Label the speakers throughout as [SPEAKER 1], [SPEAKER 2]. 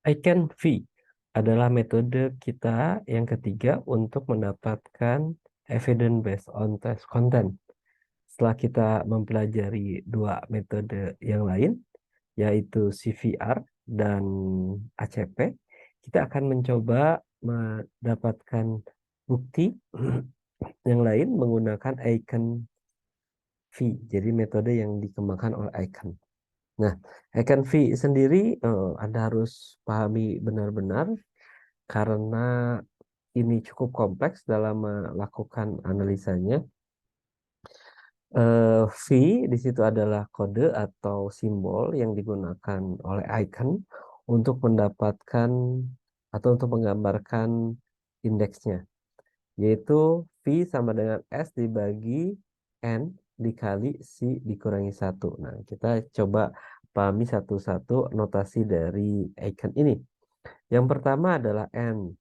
[SPEAKER 1] Icon V adalah metode kita yang ketiga untuk mendapatkan evidence based on test content. Setelah kita mempelajari dua metode yang lain, yaitu CVR dan ACP, kita akan mencoba mendapatkan bukti yang lain menggunakan Icon V. Jadi metode yang dikembangkan oleh Icon. Nah, Icon V sendiri Anda harus pahami benar-benar karena ini cukup kompleks dalam melakukan analisanya. V di situ adalah kode atau simbol yang digunakan oleh icon untuk mendapatkan atau untuk menggambarkan indeksnya, yaitu V sama dengan S dibagi N dikali Si dikurangi 1. Nah, kita coba pahami satu-satu notasi dari icon ini. Yang pertama adalah N.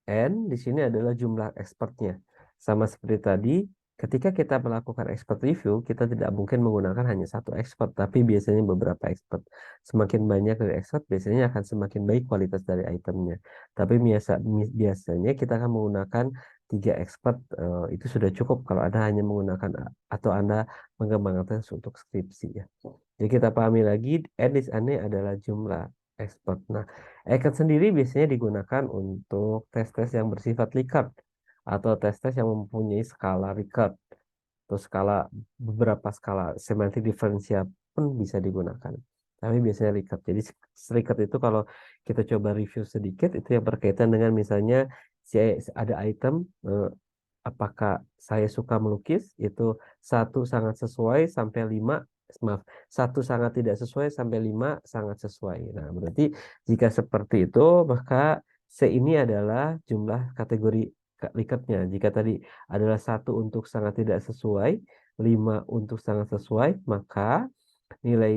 [SPEAKER 1] N di sini adalah jumlah expertnya. Sama seperti tadi, ketika kita melakukan expert review, kita tidak mungkin menggunakan hanya satu expert, tapi biasanya beberapa expert. Semakin banyak dari expert, biasanya akan semakin baik kualitas dari itemnya. Tapi biasanya kita akan menggunakan 3 expert, itu sudah cukup kalau Anda hanya menggunakan atau Anda mengembangkan untuk skripsi ya. Jadi kita pahami lagi, N di sini adalah jumlah expert. Nah, Eckhart sendiri biasanya digunakan untuk tes-tes yang bersifat Likert atau tes-tes yang mempunyai skala Likert atau beberapa skala semantik diferensial pun bisa digunakan. Tapi biasanya Likert. Jadi Likert itu kalau kita coba review sedikit itu yang berkaitan dengan misalnya si ada item apakah saya suka melukis itu 1 sangat sesuai sampai 5, maaf, 1 sangat tidak sesuai sampai 5 sangat sesuai. Nah, berarti jika seperti itu maka C ini adalah jumlah kategori Likert-nya. Jika tadi adalah 1 untuk sangat tidak sesuai, 5 untuk sangat sesuai, maka nilai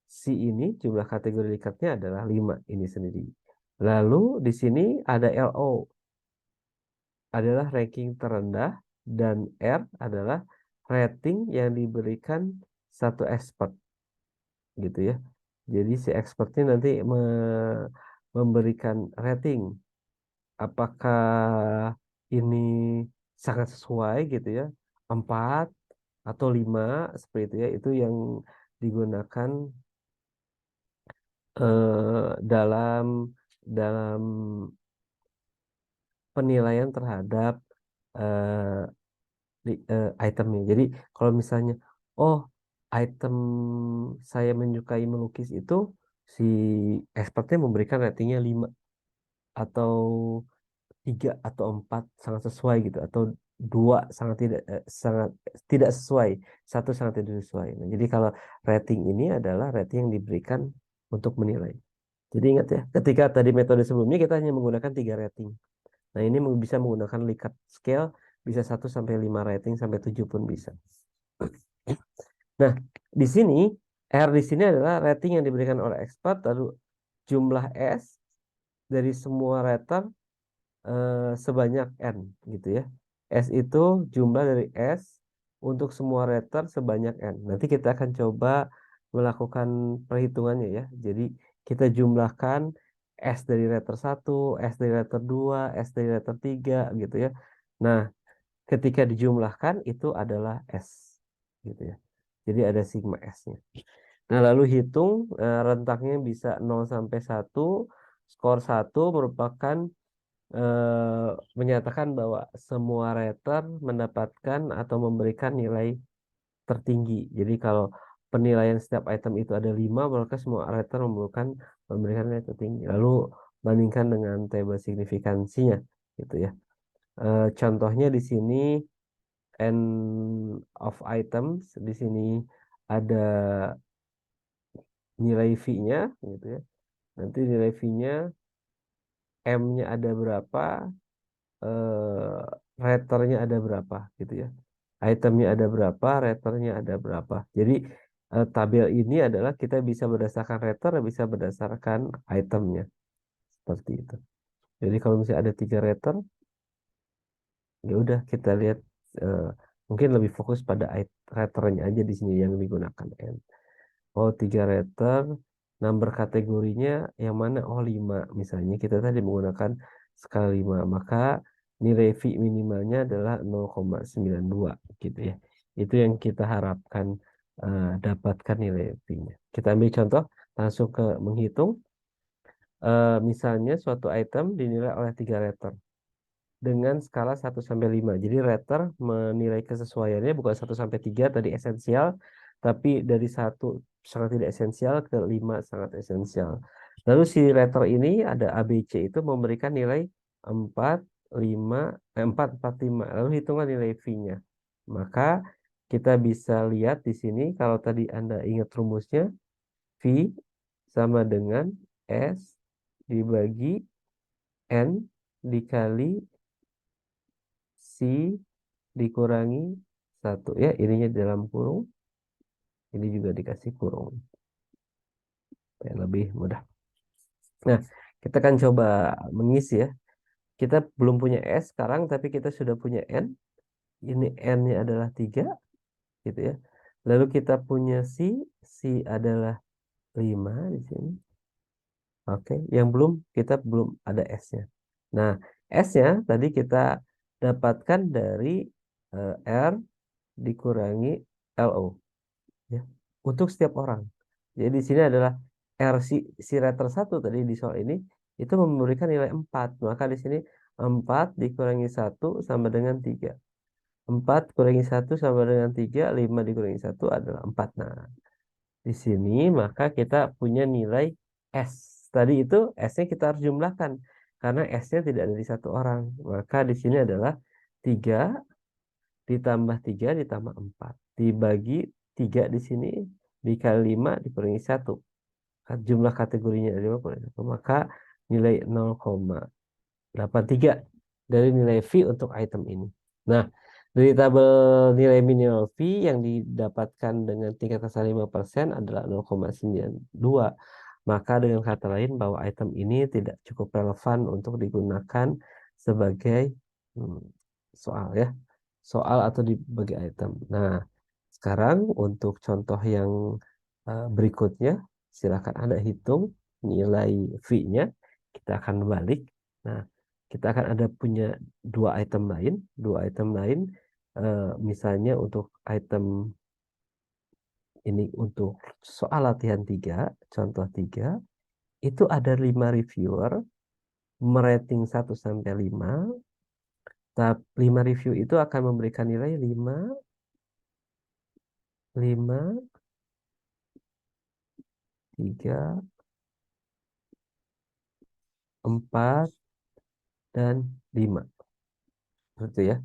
[SPEAKER 1] C ini jumlah kategori Likert-nya adalah 5 ini sendiri. Lalu di sini ada LO adalah ranking terendah dan R adalah rating yang diberikan satu expert gitu ya. Jadi si expertnya nanti memberikan rating apakah ini sangat sesuai gitu ya, 4 atau 5 seperti itu ya. Itu yang digunakan dalam dalam penilaian terhadap eh, itemnya. Jadi kalau misalnya, oh item saya menyukai melukis itu si expertnya memberikan ratingnya 5 atau 3 atau 4 sangat sesuai gitu atau 2 sangat tidak sesuai, 1 sangat tidak sesuai. Nah, jadi kalau rating ini adalah rating yang diberikan untuk menilai. Jadi ingat ya, ketika tadi metode sebelumnya kita hanya menggunakan 3 rating. Nah, ini bisa menggunakan Likert scale, bisa 1 sampai 5 rating, sampai 7 pun bisa. Nah, di sini, R di sini adalah rating yang diberikan oleh expert, lalu jumlah S dari semua rater sebanyak N, gitu ya. S itu jumlah dari S untuk semua rater sebanyak N. Nanti kita akan coba melakukan perhitungannya ya. Jadi, kita jumlahkan S dari rater 1, S dari rater 2, S dari rater 3 gitu ya. Nah, ketika dijumlahkan itu adalah S gitu ya. Jadi ada sigma S-nya. Nah, lalu hitung rentangnya bisa 0 sampai 1. Skor 1 merupakan menyatakan bahwa semua rater mendapatkan atau memberikan nilai tertinggi. Jadi kalau penilaian setiap item itu ada 5, maka semua rater memberikan nilai tertinggi. Lalu bandingkan dengan tabel signifikansinya gitu ya. Contohnya di sini N of items di sini ada nilai V-nya gitu ya. Nanti nilai V-nya M-nya ada berapa, raternya ada berapa gitu ya. Itemnya ada berapa, raternya ada berapa. Jadi tabel ini adalah kita bisa berdasarkan rater, bisa berdasarkan itemnya seperti itu. Jadi kalau misalnya ada 3 rater, ya udah kita lihat eh, mungkin lebih fokus pada raternya aja di sini yang digunakan N. Oh, 3 rater. Number kategorinya yang mana? Oh 5. Misalnya kita tadi menggunakan skala 5. Maka nilai V minimalnya adalah 0,92 gitu ya. Itu yang kita harapkan dapatkan nilai V-nya. Kita ambil contoh langsung ke menghitung. Misalnya suatu item dinilai oleh 3 rater dengan skala 1 sampai 5. Jadi rater menilai kesesuaiannya bukan 1 sampai 3 tadi esensial, tapi dari 1 sangat tidak esensial ke 5 sangat esensial. Lalu si rater ini ada ABC itu memberikan nilai 4, 5, 4, 4, 5. Lalu hitungan nilai V-nya. Maka kita bisa lihat di sini kalau tadi Anda ingat rumusnya, V sama dengan S dibagi N dikali C dikurangi 1 ya, ininya dalam kurung, ini juga dikasih kurung ya, lebih mudah. Nah, kita akan coba mengisi ya. Kita belum punya S sekarang, tapi kita sudah punya N. Ini N-nya adalah 3 gitu ya. Lalu kita punya C adalah 5 di sini. Oke, yang kita belum ada S-nya. Nah, S-nya tadi kita dapatkan dari R dikurangi LO ya, untuk setiap orang. Jadi di sini adalah si rater 1 tadi di soal ini itu memberikan nilai 4. Maka di sini 4 dikurangi 1 sama dengan 3. 4 kurangi 1 sama dengan 3, 5 dikurangi 1 adalah 4. Nah, di sini maka kita punya nilai S. Tadi itu S-nya kita harus jumlahkan karena S-nya tidak ada di satu orang. Maka di sini adalah 3 ditambah 3 ditambah 4. Dibagi 3 di sini dikali 5 dikurangi 1. Jumlah kategorinya 5 kurangi 1. Maka nilai 0,83 dari nilai V untuk item ini. Nah, dari tabel nilai minimal V yang didapatkan dengan tingkat kesalahan 5% adalah 0,92. Maka dengan kata lain bahwa item ini tidak cukup relevan untuk digunakan sebagai hmm, soal ya. Soal atau dibagi item. Nah, sekarang untuk contoh yang berikutnya, silakan Anda hitung nilai V-nya. Kita akan balik. Nah, kita akan ada punya dua item lain. Misalnya untuk item ini untuk soal latihan 3, contoh 3, itu ada 5 reviewer merating 1 sampai 5. Tapi 5 review itu akan memberikan nilai 5, 5, 3, 4, dan 5. Gitu ya.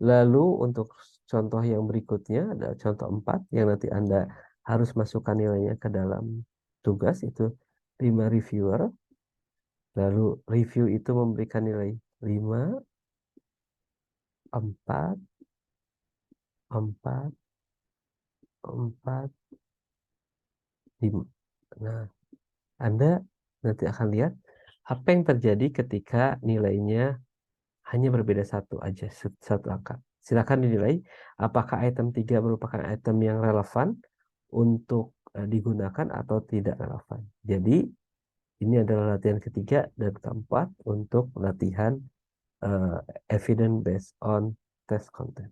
[SPEAKER 1] Lalu untuk contoh yang berikutnya ada contoh 4 yang nanti Anda harus masukkan nilainya ke dalam tugas itu 5 reviewer. Lalu review itu memberikan nilai 5, 4, 4, 4, 5. Nah, Anda nanti akan lihat apa yang terjadi ketika nilainya hanya berbeda satu aja, satu angka. Silakan dinilai apakah item 3 merupakan item yang relevan untuk digunakan atau tidak relevan. Jadi ini adalah latihan ketiga dan keempat untuk latihan evidence based on test content.